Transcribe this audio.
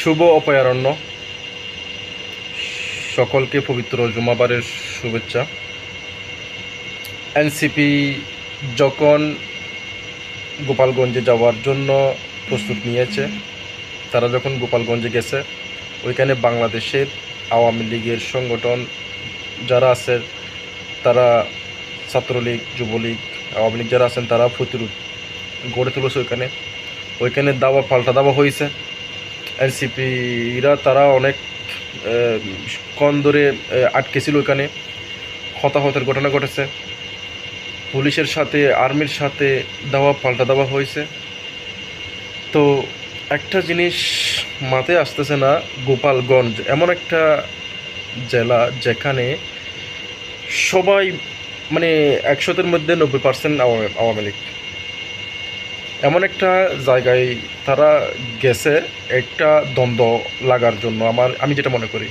শুভ অভয়ারণ্য, সকলকে পবিত্র জুমাবারের শুভেচ্ছা। এনসিপি যখন গোপালগঞ্জে যাওয়ার জন্য প্রস্তুত নিয়েছে, তারা যখন গোপালগঞ্জে গেছে, ওইখানে বাংলাদেশের আওয়ামী লীগের সংগঠন যারা আছে, তারা ছাত্রলীগ, যুবলীগ, আওয়ামী লীগ যারা আছেন, তারা প্রতিরোধ গড়ে তুলেছে। ওইখানে দাবা পাল্টা দাবা হয়েছে। এনসিপিরা তারা অনেক ক্ষণ ধরে আটকে ছিল, ওইখানে হতাহতের ঘটনা ঘটেছে। পুলিশের সাথে আর্মির সাথে দাওয়া পাল্টা দেওয়া হয়েছে। তো একটা জিনিস মাথায় আসতেছে না, গোপালগঞ্জ এমন একটা জেলা যেখানে সবাই মানে 100-এর মধ্যে 90% আওয়ামী লীগ। এমন একটা জায়গায় তারা গেছে একটা দ্বন্দ্ব লাগার জন্য, আমি যেটা মনে করি।